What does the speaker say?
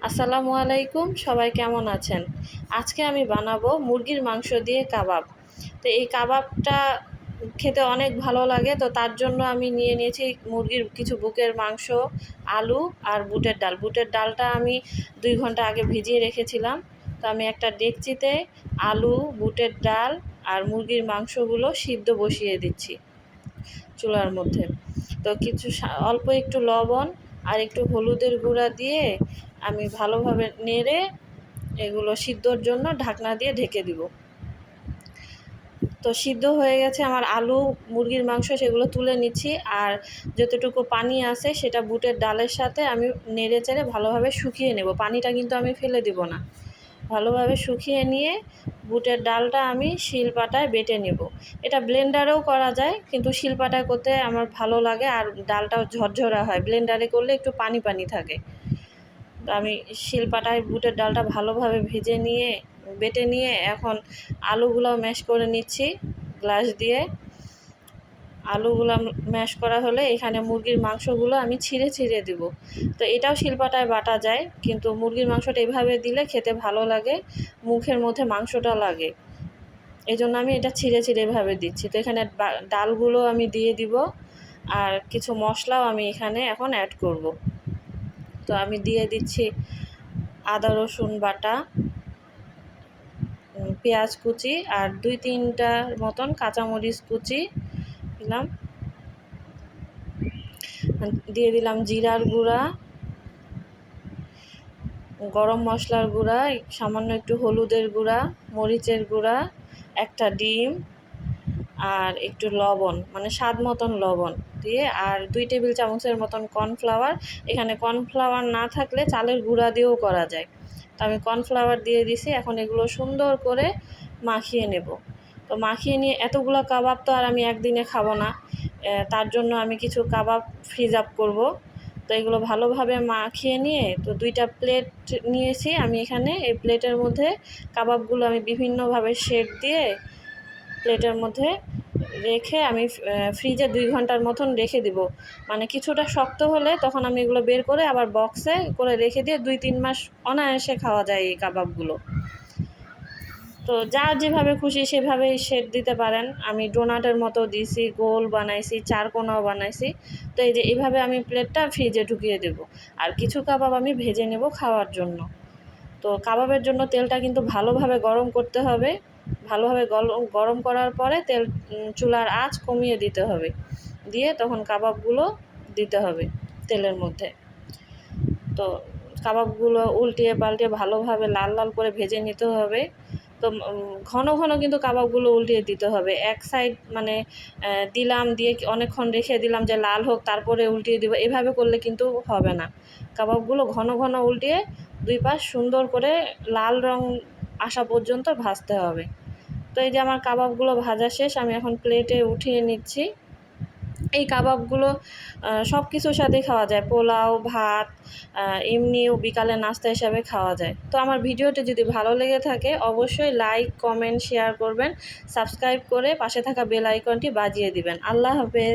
আসসালামু আলাইকুম, সবাই কেমন আছেন? আজকে আমি বানাবো মুরগির মাংস দিয়ে কাবাব। তো এই কাবাবটা খেতে অনেক ভালো লাগে। তো তার জন্য আমি নিয়ে নিয়েছি মুরগির কিছু বুকের মাংস, আলু আর বুটের ডাল। বুটের ডালটা আমি 2 ঘন্টা আগে ভিজিয়ে রেখেছিলাম। তো আমি একটা ডেকচিতে আলু, বুটের ডাল আর মুরগির মাংসগুলো সিদ্ধ বসিয়ে দিচ্ছি চুলার মধ্যে। তো অল্প একটু লবণ আর একটু হলুদের গুঁড়া দিয়ে আমি ভালোভাবে নেড়ে এগুলো সিদ্ধর জন্য ঢাকনা দিয়ে ঢেকে দিব। তো সিদ্ধ হয়ে গেছে আমার আলু, মুরগির মাংস, সেগুলো তুলে নিচ্ছি। আর যতটুকু পানি আছে সেটা বুটের ডালের সাথে আমি নেড়ে চেড়ে ভালোভাবে শুকিয়ে নেব। পানিটা কিন্তু আমি ফেলে দিব না। ভালোভাবে শুকিয়ে নিয়ে বুটের ডালটা আমি শিলপাটায় বেটে নেব। এটা ব্লেন্ডারেও করা যায়, কিন্তু শিলপাটায় করতে আমার ভালো লাগে আর ডালটাও ঝরঝরা হয়। ব্লেন্ডারে করলে একটু পানি পানি থাকে। তো আমি শিলপাটায় বুটের ডালটা ভালোভাবে বেটে নিয়ে এখন আলুগুলোও ম্যাশ করে নিচ্ছি গ্লাস দিয়ে। আলুগুলো ম্যাশ করা হলে এখানে মুরগির মাংসগুলো আমি ছিঁড়ে ছিঁড়ে দিব। তো এটাও শিলপাটায় বাটা যায়, কিন্তু মুরগির মাংসটা এভাবে দিলে খেতে ভালো লাগে, মুখের মধ্যে মাংসটা লাগে। এই জন্য আমি এটা ছিঁড়ে ছিঁড়ে এভাবে দিচ্ছি। তো এখানে ডালগুলো আমি দিয়ে দিব আর কিছু মশলাও আমি এখানে এখন অ্যাড করব। তো আমি দিয়ে দিচ্ছি আদা রসুন বাটা, পেঁয়াজ কুচি আর 2-3টার মতন কাঁচামরিচ কুচি দিলাম। দিয়ে দিলাম জিরার গুঁড়া, গরম মশলার গুঁড়া, সামান্য একটু হলুদের গুঁড়া, মরিচের গুঁড়া, একটা ডিম আর একটু লবণ, মানে স্বাদ মতন লবণ দিয়ে, আর 2 টেবিল চামচের মতন কর্নফ্লাওয়ার। এখানে কর্নফ্লাওয়ার না থাকলে চালের গুঁড়া দিয়েও করা যায়। তো আমি কর্নফ্লাওয়ার দিয়ে দিছি। এখন এগুলো সুন্দর করে মাখিয়ে নেব। তো মাখিয়ে নিয়ে এতগুলো কাবাব তো আর আমি একদিনে খাবো না, তার জন্য আমি কিছু কাবাব ফ্রিজ আপ করব। তো এগুলো ভালোভাবে মাখিয়ে নিয়ে তো 2টা প্লেট নিয়েছি আমি এখানে। এই প্লেটের মধ্যে কাবাবগুলো আমি বিভিন্নভাবে শেপ দিয়ে প্লেটের মধ্যে রেখে আমি ফ্রিজে 2 ঘন্টার মতন রেখে দিব। মানে কিছুটা শক্ত হলে তখন আমি এগুলো বের করে আবার বক্সে করে রেখে দিয়ে 2-3 মাস অনায়াসে খাওয়া যায় এই কাবাবগুলো। তো যার যেভাবে খুশি সেভাবেই শেপ দিতে পারেন। আমি ডোনাটের মতো দিছি, গোল বানাইছি, চারকোনাও বানাইছি। তো এই যে এইভাবে আমি প্লেটটা ফ্রিজে ঢুকিয়ে দেব। আর কিছু কাবাব আমি ভেজে নেব খাওয়ার জন্য। তো কাবাবের জন্য তেলটা কিন্তু ভালোভাবে গরম করতে হবে। ভালোভাবে গরম করার পরে চুলার আঁচ কমিয়ে দিতে হবে। দিয়ে তখন কাবাবগুলো দিতে হবে তেলের মধ্যে। তো কাবাবগুলো উল্টিয়ে পাল্টে ভালোভাবে লাল লাল করে ভেজে নিতে হবে। তো ঘন ঘন কিন্তু কাবাবগুলো উল্টিয়ে দিতে হবে। এক সাইড মানে দিয়ে অনেকক্ষণ রেখে দিলাম যে লাল হোক, তারপরে উল্টিয়ে দিব, এভাবে করলে কিন্তু হবে না। কাবাবগুলো ঘন ঘন উল্টিয়ে 2 পাশ সুন্দর করে লাল রং আসা পর্যন্ত ভাজতে হবে। তো এই যে আমার কাবাবগুলো ভাজা শেষ, আমি এখন প্লেটে উঠিয়ে নিচ্ছি। এই কাবাবগুলো সব কিছুর সাথেই খাওয়া যায়, পোলাও, ভাত, এমনিও বিকালে নাস্তা হিসাবে খাওয়া যায়। তো আমার ভিডিওটি যদি ভালো লেগে থাকে অবশ্যই লাইক, কমেন্ট, শেয়ার করবেন। সাবস্ক্রাইব করে পাশে থাকা বেল আইকনটি বাজিয়ে দিবেন। আল্লাহ হাফেজ।